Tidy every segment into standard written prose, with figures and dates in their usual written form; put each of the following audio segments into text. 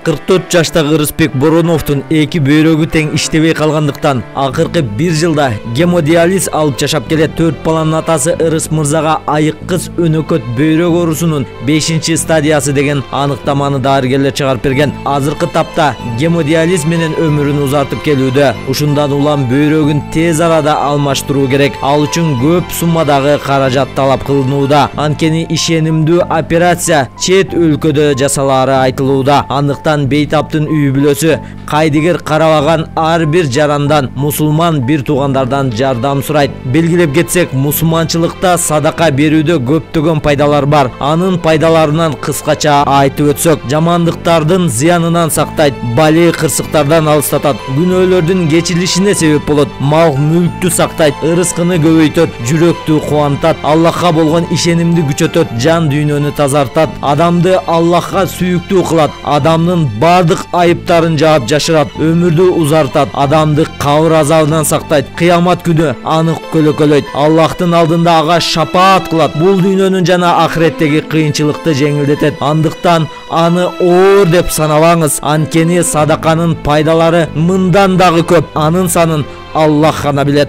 44 жаштагы Ырысбек Бороновдун эки бөйрөгү тең иштебей калгандыктан акыркы 1 жылда гемодиализ алып жашап келет. 4 баланын атасы Ырыс мырзага айыккыз өнөкөт бөйрөк оорусунун 5-стадиясы деген аныктаманы дарыгерлер чыгарып берген. Азыркы тапта гемодиализ менен өмүрүн узартып келүүдө. Ушундан улам бөйрөгүн тез арада алмаштыруу керек. Ал үчүн көп суммадагы каражат талап кылынууда. Анткени ишенимдүү операция чет өлкөдө жасалары айтылууда. Андыктан бейтаптын үй бүлөсү кайдыгер карабаган ар бир жарандан, мусулман бир туугандардан жардам сурайт. Белгилеп кетсек, мусулманчылыкта садака берүүдө көптөгөн пайдалар бар. Анын пайдаларынан кыскача айтып өтсөк, жамандыктардын зыянынан сактайт, бали кырсыктардан алыстатат, күнөөлөрдүн кечирилишине себеп болот, мал мүлктү сактайт, ырыскыны көбөйтөт, жүрөктү кубантат, Аллахка болгон ишенимди күчөтөт, жан дүйнөнү тазартат, адамды Аллахка сүйүктүү кылат, адамдын бардык айыптарын жаап жашырат, өмүрдү узартат, адамды кабыр азабынан сактайт, кыямат күнү аны көлөкөлөйт, Аллахтын алдында ага шапаат кылат, бул дүйнөнүн жана ахиреттеги кыйынчылыкты жеңилдетет. Андыктан аны оор деп санабаңыз, анткени садаканын пайдалары мындан дагы көп, анын санын Аллах гана билет.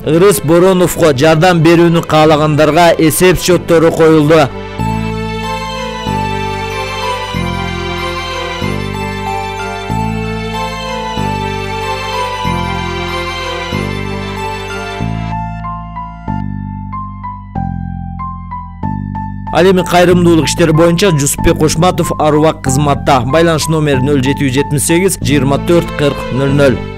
Ырыс Бороновго жардам берүүнү каалагандарга эсеп счеттору коюлду. Ал эми кайрымдуулук иштери боюнча Жусупбек Кошматов арубак кызматта. Байланыш номери 0778 24 40 00.